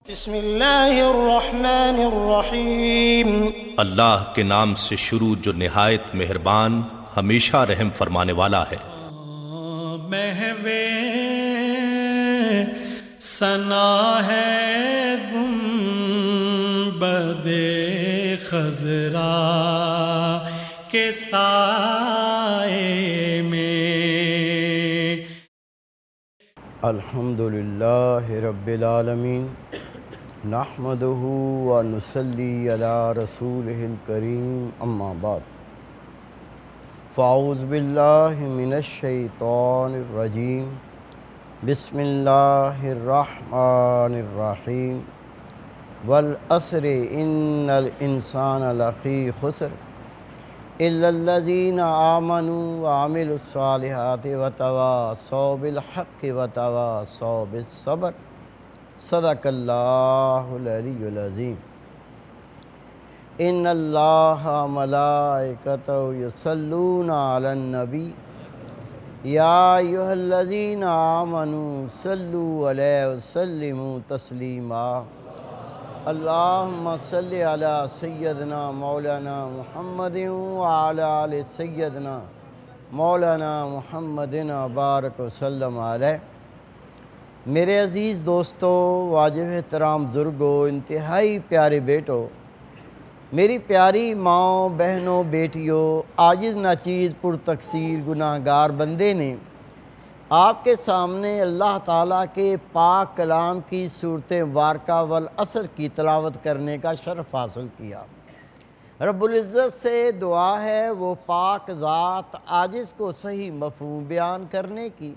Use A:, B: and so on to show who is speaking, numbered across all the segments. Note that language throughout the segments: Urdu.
A: بسم اللہ الرحمن الرحیم۔
B: اللہ کے نام سے شروع جو نہایت مہربان ہمیشہ رحم فرمانے والا ہے۔
C: محو ثنا ہے گنبد خضرا کے سائے میں۔
D: الحمدللہ رب العالمین، نحمدہ ونصلی علی رسولہ الکریم، اما بعد فاعوذ باللہ من الشیطان الرجیم، بسم اللہ الرحمن الرحیم۔ والعصر ان الانسان لفی خسر الا الذین آمنوا وعملوا الصالحات وتواصوا بالحق وتواصوا بالصبر، صدق اللہ العلی العظیم۔ ان اللہ ملائکتہ یصلون علی النبی یا ایھا الذین آمنوا صلوا علیہ وسلموا تسلیما۔ اللہم صلی علی سیدنا مولانا محمد وعلی آل سیدنا مولانا محمد بارک وسلم علیہ۔ میرے عزیز دوستو، واجب احترام بزرگو، انتہائی پیارے بیٹو، میری پیاری ماں، بہنوں، بیٹیوں، عاجز ناچیز پر تقصیر گناہگار بندے نے آپ کے سامنے اللہ تعالیٰ کے پاک کلام کی صورت مبارکہ والعصر کی تلاوت کرنے کا شرف حاصل کیا۔ رب العزت سے دعا ہے وہ پاک ذات عاجز کو صحیح مفہوم بیان کرنے کی،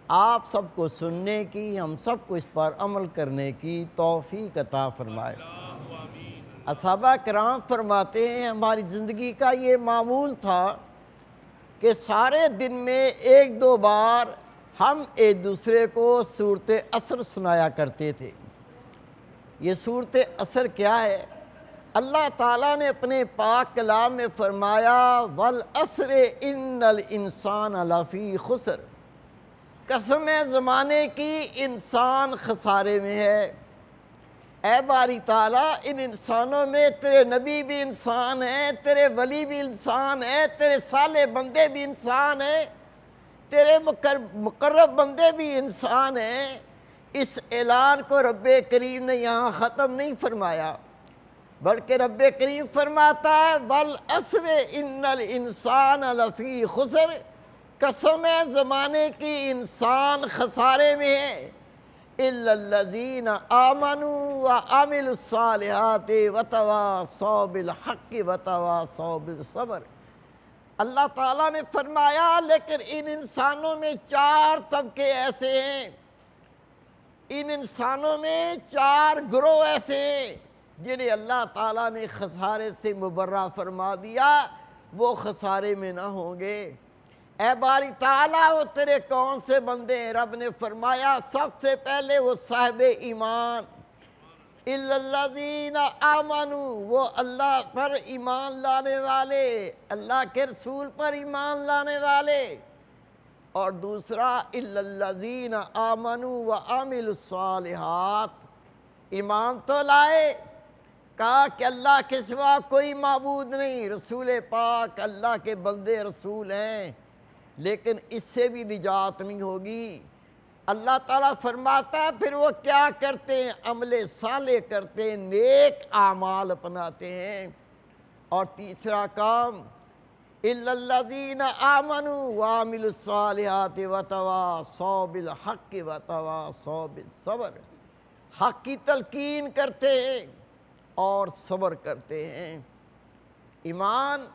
D: آپ سب کو سننے کی، ہم سب کو اس پر عمل کرنے کی توفیق عطا فرمائے۔ اصحابہ کرام فرماتے ہیں ہماری زندگی کا یہ معمول تھا کہ سارے دن میں ایک دو بار ہم ایک دوسرے کو سورت عصر سنایا کرتے تھے۔ یہ سورت عصر کیا ہے؟ اللہ تعالیٰ نے اپنے پاک کلام میں فرمایا والعصر ان الانسان لفی خسر، قسم ہے زمانے کی، انسان خسارے میں ہے۔ اے باری تعالیٰ، ان انسانوں میں تیرے نبی بھی انسان ہیں، تیرے ولی بھی انسان ہیں، تیرے صالح بندے بھی انسان ہیں، تیرے مقرب بندے بھی انسان ہیں۔ اس اعلان کو رب کریم نے یہاں ختم نہیں فرمایا، بلکہ رب کریم فرماتا ہے والعصر ان الانسان لفی خسر، قسم ہے زمانے کی، انسان خسارے میں ہے۔ الا الذین آمنوا وعملوا الصالحات وتواصوا بالحق وتواصوا بالصبر۔ اللہ تعالیٰ نے فرمایا لیکن ان انسانوں میں چار طبقے ایسے ہیں، ان انسانوں میں چار گروہ ایسے ہیں جنہیں اللہ تعالیٰ نے خسارے سے مبرہ فرما دیا، وہ خسارے میں نہ ہوں گے۔ اے باری تعالیٰ، وہ تیرے کون سے بندے ہیں؟ رب نے فرمایا سب سے پہلے وہ صاحب ایمان، الا الذین آمنوا، وہ اللہ پر ایمان لانے والے، اللہ کے رسول پر ایمان لانے والے۔ اور دوسرا الا الذین آمنوا وعملوا الصالحات، ایمان تو لائے، کہا کہ اللہ کے سوا کوئی معبود نہیں، رسول پاک اللہ کے بندے رسول ہیں، لیکن اس سے بھی نجات نہیں ہوگی۔ اللہ تعالیٰ فرماتا ہے پھر وہ کیا کرتے ہیں؟ عمل صالح کرتے ہیں، نیک اعمال اپناتے ہیں۔ اور تیسرا کام الا الذین آمنوا وعملوا الصالحات وتواصوا بالحق وتواصوا بالصبر، حق کی تلقین کرتے ہیں اور صبر کرتے ہیں۔ ایمان،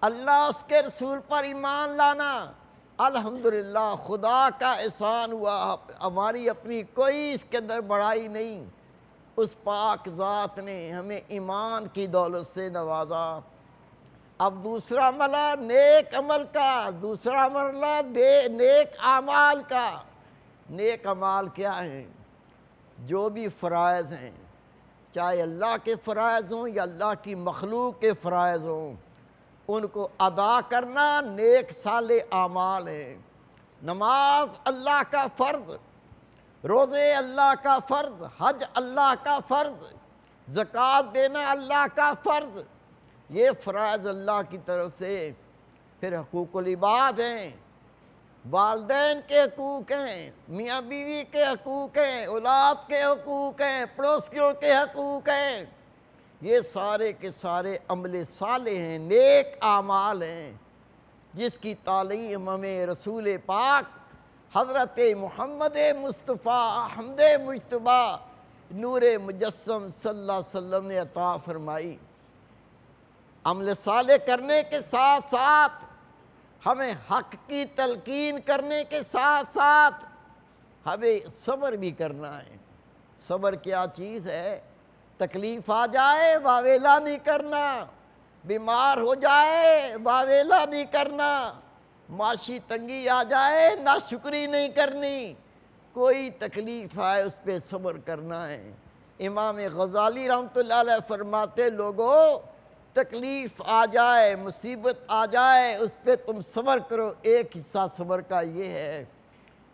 D: اللہ اس کے رسول پر ایمان لانا، الحمدللہ خدا کا احسان ہوا، ہماری اپنی کوئی اس کے اندر بڑائی نہیں، اس پاک ذات نے ہمیں ایمان کی دولت سے نوازا۔ اب دوسرا مرحلہ نیک عمل کا، دوسرا مرحلہ نیک اعمال کا۔ نیک اعمال کیا ہیں؟ جو بھی فرائض ہیں، چاہے اللہ کے فرائض ہوں یا اللہ کی مخلوق کے فرائض ہوں، ان کو ادا کرنا نیک صالح اعمال ہے۔ نماز اللہ کا فرض، روزے اللہ کا فرض، حج اللہ کا فرض، زکوٰۃ دینا اللہ کا فرض، یہ فرائض اللہ کی طرف سے۔ پھر حقوق العباد ہیں، والدین کے حقوق ہیں، میاں بیوی کے حقوق ہیں، اولاد کے حقوق ہیں، پڑوسیوں کے حقوق ہیں۔ یہ سارے کے سارے عمل صالح ہیں، نیک اعمال ہیں، جس کی تعلیم ہمیں رسول پاک حضرت محمد مصطفیٰ احمد مجتبیٰ نور مجسم صلی اللہ علیہ وسلم نے عطا فرمائی۔ عمل صالح کرنے کے ساتھ ساتھ ہمیں حق کی تلقین کرنے کے ساتھ ساتھ ہمیں صبر بھی کرنا ہے۔ صبر کیا چیز ہے؟ تکلیف آ جائے واویلا نہیں کرنا، بیمار ہو جائے واویلا نہیں کرنا، معاشی تنگی آ جائے ناشکری نہیں کرنی، کوئی تکلیف آئے اس پہ صبر کرنا ہے۔ امام غزالی رحمۃ اللہ علیہ فرماتے، لوگوں تکلیف آ جائے، مصیبت آ جائے، اس پہ تم صبر کرو، ایک حصہ صبر کا یہ ہے،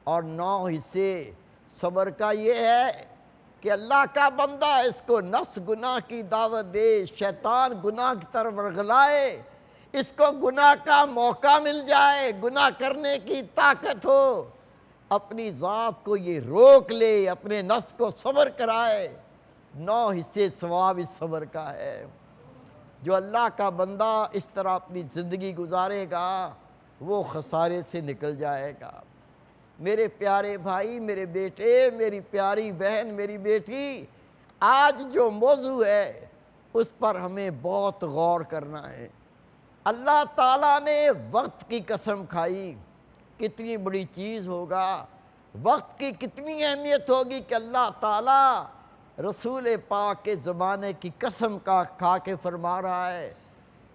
D: اور 9 حصے صبر کا یہ ہے کہ اللہ کا بندہ اس کو نفس گناہ کی دعوت دے، شیطان گناہ کی طرف ورغلائے، اس کو گناہ کا موقع مل جائے، گناہ کرنے کی طاقت ہو، اپنی ذات کو یہ روک لے، اپنے نفس کو صبر کرائے۔ 9 حصے ثواب اس صبر کا ہے۔ جو اللہ کا بندہ اس طرح اپنی زندگی گزارے گا وہ خسارے سے نکل جائے گا۔ میرے پیارے بھائی، میرے بیٹے، میری پیاری بہن، میری بیٹی، آج جو موضوع ہے اس پر ہمیں بہت غور کرنا ہے۔ اللہ تعالیٰ نے وقت کی قسم کھائی، کتنی بڑی چیز ہوگا، وقت کی کتنی اہمیت ہوگی کہ اللہ تعالیٰ رسول پاک کے زمانے کی قسم کھا کے فرما رہا ہے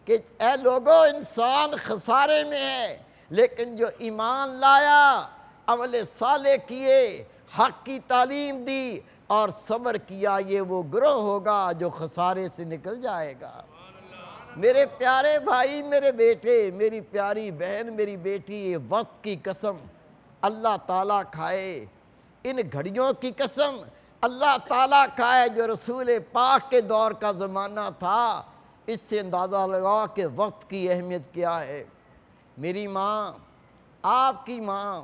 D: کہ اے لوگو، انسان خسارے میں ہے، لیکن جو ایمان لایا، عمل صالح کیے، حق کی تعلیم دی اور صبر کیا، یہ وہ گروہ ہوگا جو خسارے سے نکل جائے گا۔ میرے پیارے بھائی، میرے بیٹے، میری پیاری بہن، میری بیٹی، یہ وقت کی قسم اللہ تعالیٰ کھائے، ان گھڑیوں کی قسم اللہ تعالیٰ کھائے جو رسول پاک کے دور کا زمانہ تھا، اس سے اندازہ لگا کہ وقت کی اہمیت کیا ہے۔ میری ماں، آپ کی ماں،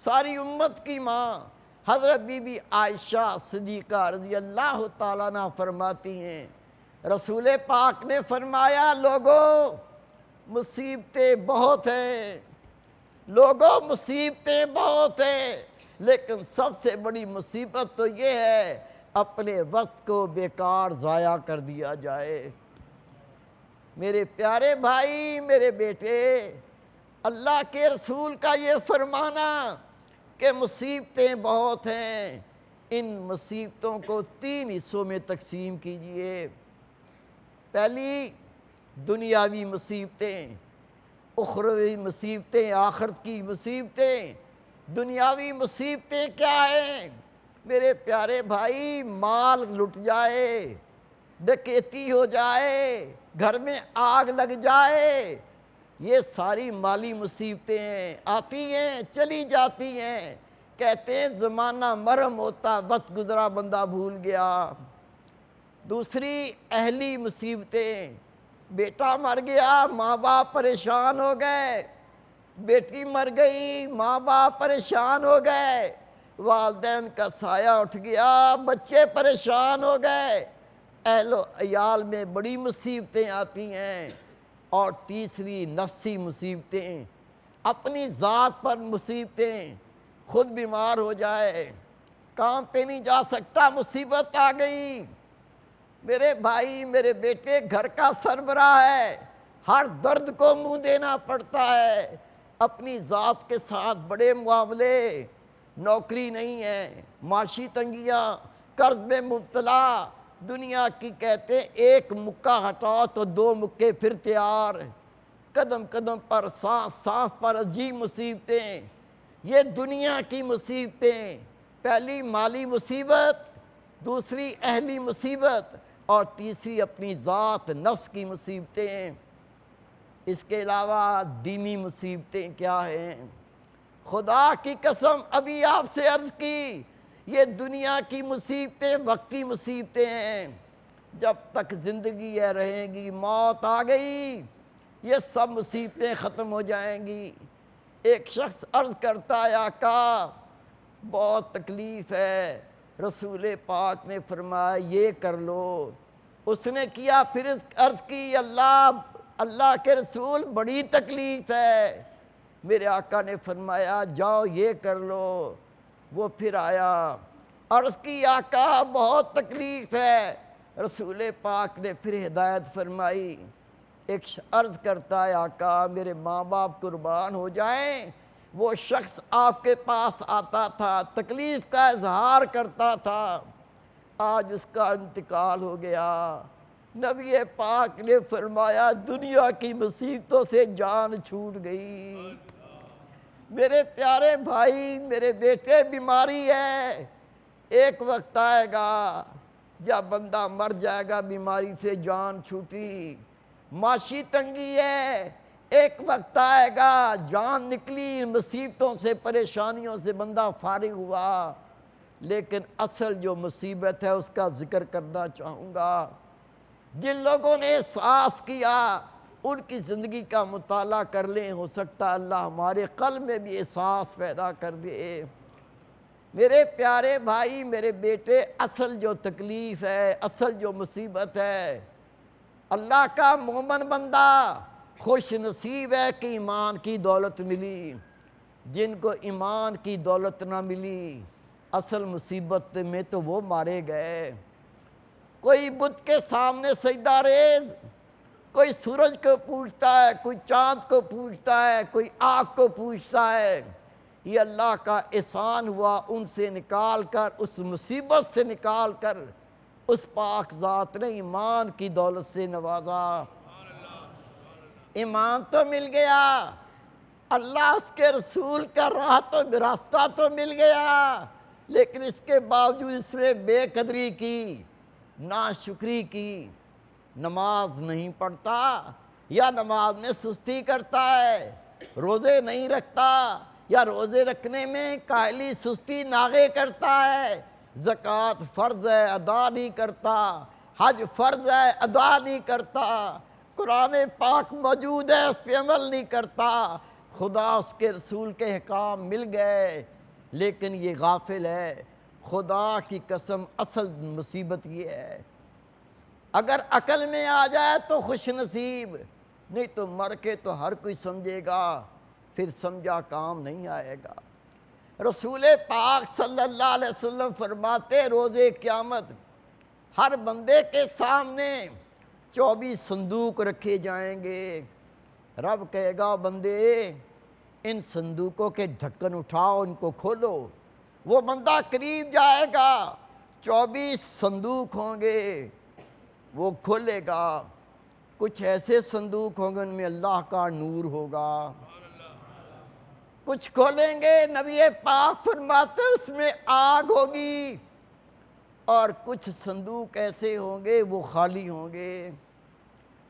D: ساری امت کی ماں حضرت بی بی عائشہ صدیقہ رضی اللہ تعالیٰ عنہ فرماتی ہیں، رسول پاک نے فرمایا، لوگوں مصیبتیں بہت ہیں، لوگوں مصیبتیں بہت ہیں، لیکن سب سے بڑی مصیبت تو یہ ہے اپنے وقت کو بیکار ضائع کر دیا جائے۔ میرے پیارے بھائی، میرے بیٹے، اللہ کے رسول کا یہ فرمانا کہ مصیبتیں بہت ہیں، ان مصیبتوں کو 3 حصوں میں تقسیم کیجئے۔ پہلی دنیاوی مصیبتیں، اخروی مصیبتیں، آخرت کی مصیبتیں۔ دنیاوی مصیبتیں کیا ہیں؟ میرے پیارے بھائی، مال لٹ جائے، ڈکیتی ہو جائے، گھر میں آگ لگ جائے، یہ ساری مالی مصیبتیں ہیں، آتی ہیں چلی جاتی ہیں۔ کہتے ہیں زمانہ مرہم ہوتا، وقت گزرا بندہ بھول گیا۔ دوسری اہلی مصیبتیں، بیٹا مر گیا، ماں باپ پریشان ہو گئے، بیٹی مر گئی، ماں باپ پریشان ہو گئے، والدین کا سایہ اٹھ گیا، بچے پریشان ہو گئے، اہل و عیال میں بڑی مصیبتیں آتی ہیں۔ اور تیسری نفسی مصیبتیں، اپنی ذات پر مصیبتیں، خود بیمار ہو جائے، کام پہ نہیں جا سکتا، مصیبت آ گئی۔ میرے بھائی، میرے بیٹے، گھر کا سربراہ ہے، ہر درد کو منہ دینا پڑتا ہے، اپنی ذات کے ساتھ بڑے معاملے، نوکری نہیں ہے، معاشی تنگیاں، قرض میں مبتلا، دنیا کی کہتے ہیں ایک مکہ ہٹاؤ تو 2 مکے پھر تیار، قدم قدم پر، سانس سانس پر عجیب مصیبتیں، یہ دنیا کی مصیبتیں۔ پہلی مالی مصیبت، دوسری اہلی مصیبت، اور تیسری اپنی ذات نفس کی مصیبتیں۔ اس کے علاوہ دینی مصیبتیں کیا ہیں؟ خدا کی قسم ابھی آپ سے عرض کی، یہ دنیا کی مصیبتیں وقتی مصیبتیں ہیں، جب تک زندگی ہے رہیں گی، موت آ گئی یہ سب مصیبتیں ختم ہو جائیں گی۔ ایک شخص عرض کرتا ہے آقا بہت تکلیف ہے، رسول پاک نے فرمایا یہ کر لو۔ اس نے کیا، پھر عرض کی اللہ کے رسول بڑی تکلیف ہے۔ میرے آقا نے فرمایا جاؤ یہ کر لو۔ وہ پھر آیا، عرض کی آقا بہت تکلیف ہے۔ رسول پاک نے پھر ہدایت فرمائی۔ ایک عرض کرتا ہے آقا میرے ماں باپ قربان ہو جائیں، وہ شخص آپ کے پاس آتا تھا، تکلیف کا اظہار کرتا تھا، آج اس کا انتقال ہو گیا۔ نبی پاک نے فرمایا دنیا کی مصیبتوں سے جان چھوٹ گئی۔ میرے پیارے بھائی، میرے بیٹے، بیماری ہے، ایک وقت آئے گا جب بندہ مر جائے گا، بیماری سے جان چھوٹی۔ معاشی تنگی ہے، ایک وقت آئے گا جان نکلی، مصیبتوں سے پریشانیوں سے بندہ فارغ ہوا۔ لیکن اصل جو مصیبت ہے اس کا ذکر کرنا چاہوں گا۔ جن لوگوں نے احساس کیا ان کی زندگی کا مطالعہ کر لیں، ہو سکتا اللہ ہمارے قلب میں بھی احساس پیدا کر دے۔ میرے پیارے بھائی، میرے بیٹے، اصل جو تکلیف ہے، اصل جو مصیبت ہے، اللہ کا مومن بندہ خوش نصیب ہے کہ ایمان کی دولت ملی۔ جن کو ایمان کی دولت نہ ملی اصل مصیبت میں تو وہ مارے گئے۔ کوئی بت کے سامنے سجدہ ریز، کوئی سورج کو پوجتا ہے، کوئی چاند کو پوجتا ہے، کوئی آگ کو پوجتا ہے۔ یہ اللہ کا احسان ہوا، ان سے نکال کر، اس مصیبت سے نکال کر اس پاک ذات نے ایمان کی دولت سے نوازا۔ ایمان تو مل گیا، اللہ اس کے رسول کا راستہ تو مل گیا، لیکن اس کے باوجود اس نے بے قدری کی، ناشکری کی، نماز نہیں پڑھتا یا نماز میں سستی کرتا ہے، روزے نہیں رکھتا یا روزے رکھنے میں کاہلی سستی ناغے کرتا ہے، زکوٰۃ فرض ہے ادا نہیں کرتا، حج فرض ہے ادا نہیں کرتا، قرآن پاک موجود ہے اس پہ عمل نہیں کرتا، خدا اس کے رسول کے احکام مل گئے لیکن یہ غافل ہے۔ خدا کی قسم اصل مصیبت یہ ہے، اگر عقل میں آ جائے تو خوش نصیب، نہیں تو مر کے تو ہر کوئی سمجھے گا، پھر سمجھا کام نہیں آئے گا۔ رسول پاک صلی اللہ علیہ وسلم فرماتے روز قیامت ہر بندے کے سامنے 24 صندوق رکھے جائیں گے۔ رب کہے گا بندے ان صندوقوں کے ڈھکن اٹھاؤ، ان کو کھولو۔ وہ بندہ قریب جائے گا، 24 صندوق ہوں گے، وہ کھولے گا، کچھ ایسے صندوق ہوں گے ان میں اللہ کا نور ہوگا، کچھ کھولیں گے نبی پاک فرماتے اس میں آگ ہوگی، اور کچھ صندوق ایسے ہوں گے وہ خالی ہوں گے۔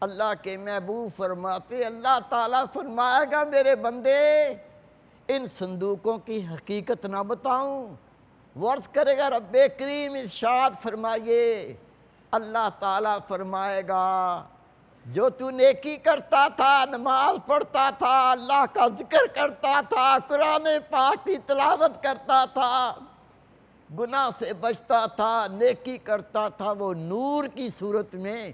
D: اللہ کے محبوب فرماتے اللہ تعالیٰ فرمائے گا میرے بندے ان صندوقوں کی حقیقت نہ بتاؤں؟ وہ عرض کرے گا رب کریم ارشاد فرمائیے۔ اللہ تعالیٰ فرمائے گا جو تو نیکی کرتا تھا، نماز پڑھتا تھا، اللہ کا ذکر کرتا تھا، قرآن پاک کی تلاوت کرتا تھا، گناہ سے بچتا تھا، نیکی کرتا تھا، وہ نور کی صورت میں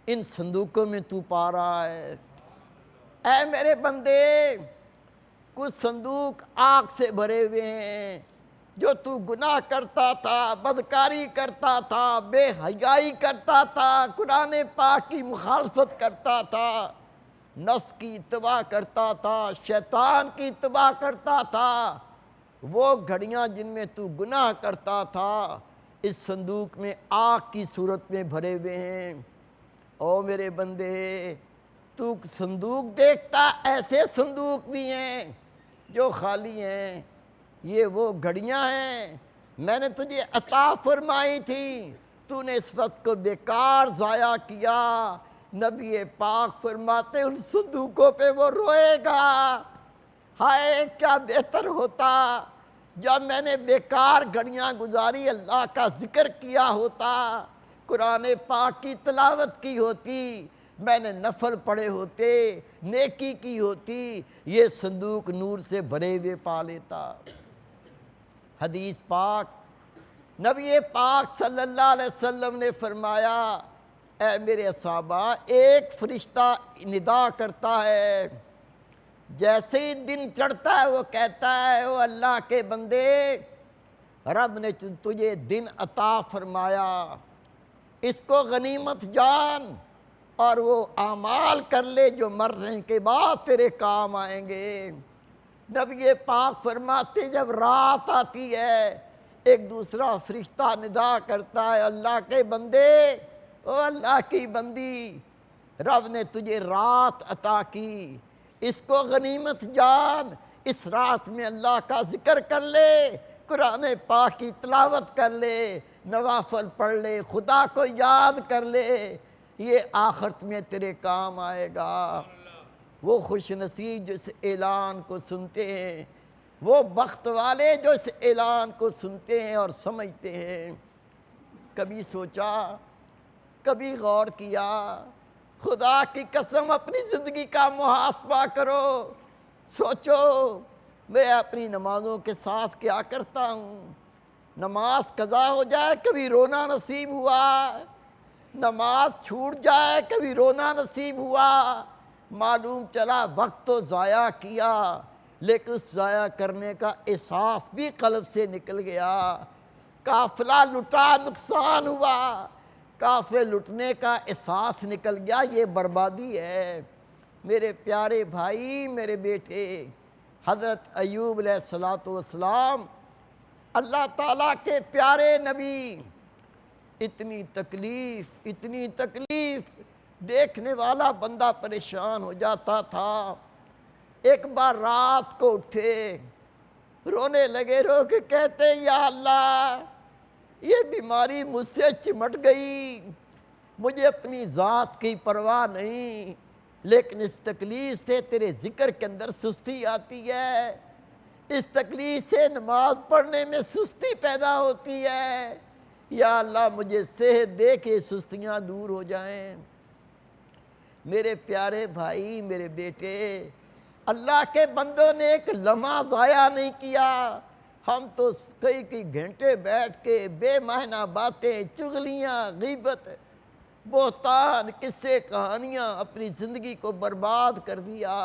D: ان صندوقوں میں تو پا رہا ہے۔ اے میرے بندے کچھ صندوق آگ سے بھرے ہوئے ہیں، جو تو گناہ کرتا تھا، بدکاری کرتا تھا، بے حیائی کرتا تھا، قرآن پاک کی مخالفت کرتا تھا، نفس کی اتباع کرتا تھا، شیطان کی اتباع کرتا تھا، وہ گھڑیاں جن میں تو گناہ کرتا تھا اس صندوق میں آگ کی صورت میں بھرے ہوئے ہیں۔ او میرے بندے تو صندوق دیکھتا، ایسے صندوق بھی ہیں جو خالی ہیں، یہ وہ گھڑیاں ہیں میں نے تجھے عطا فرمائی تھی، تو نے اس وقت کو بیکار ضائع کیا۔ نبی پاک فرماتے ان صندوقوں پہ وہ روئے گا، ہائے کیا بہتر ہوتا جب میں نے بیکار گھڑیاں گزاری اللہ کا ذکر کیا ہوتا، قرآن پاک کی تلاوت کی ہوتی، میں نے نفل پڑھے ہوتے، نیکی کی ہوتی، یہ صندوق نور سے بھرے ہوئے پا لیتا۔ حدیث پاک نبی پاک صلی اللہ علیہ وسلم نے فرمایا، اے میرے صحابہ، ایک فرشتہ ندا کرتا ہے، جیسے ہی دن چڑھتا ہے وہ کہتا ہے، او اللہ کے بندے، رب نے تجھے دن عطا فرمایا، اس کو غنیمت جان اور وہ اعمال کر لے جو مرنے کے بعد تیرے کام آئیں گے۔ نبی پاک فرماتے جب رات آتی ہے، ایک دوسرا فرشتہ ندا کرتا ہے، اللہ کے بندے، او اللہ کی بندی، رب نے تجھے رات عطا کی، اس کو غنیمت جان، اس رات میں اللہ کا ذکر کر لے، قرآن پاک کی تلاوت کر لے، نوافل پڑھ لے، خدا کو یاد کر لے، یہ آخرت میں تیرے کام آئے گا۔ وہ خوش نصیب جو اس اعلان کو سنتے ہیں، وہ بخت والے جو اس اعلان کو سنتے ہیں اور سمجھتے ہیں۔ کبھی سوچا، کبھی غور کیا، خدا کی قسم اپنی زندگی کا محاسبہ کرو، سوچو میں اپنی نمازوں کے ساتھ کیا کرتا ہوں۔ نماز قضا ہو جائے کبھی رونا نصیب ہوا، نماز چھوٹ جائے کبھی رونا نصیب ہوا، معلوم چلا وقت تو ضائع کیا، لیکن اس ضائع کرنے کا احساس بھی قلب سے نکل گیا۔ قافلہ لٹا نقصان ہوا، قافلے لٹنے کا احساس نکل گیا، یہ بربادی ہے۔ میرے پیارے بھائی، میرے بیٹے، حضرت ایوب علیہ السلام اللہ تعالیٰ کے پیارے نبی، اتنی تکلیف دیکھنے والا بندہ پریشان ہو جاتا تھا۔ ایک بار رات کو اٹھے، رونے لگے، رو کے کہتے یا اللہ، یہ بیماری مجھ سے چمٹ گئی، مجھے اپنی ذات کی پرواہ نہیں، لیکن اس تکلیف سے تیرے ذکر کے اندر سستی آتی ہے، اس تکلیف سے نماز پڑھنے میں سستی پیدا ہوتی ہے، یا اللہ مجھے صحت دے کے سستیاں دور ہو جائیں۔ میرے پیارے بھائی، میرے بیٹے، اللہ کے بندوں نے ایک لمحہ ضائع نہیں کیا۔ ہم تو کئی گھنٹے بیٹھ کے بے معنی باتیں، چغلیاں، غیبت، بہتان، قصے، کہانیاں اپنی زندگی کو برباد کر دیا۔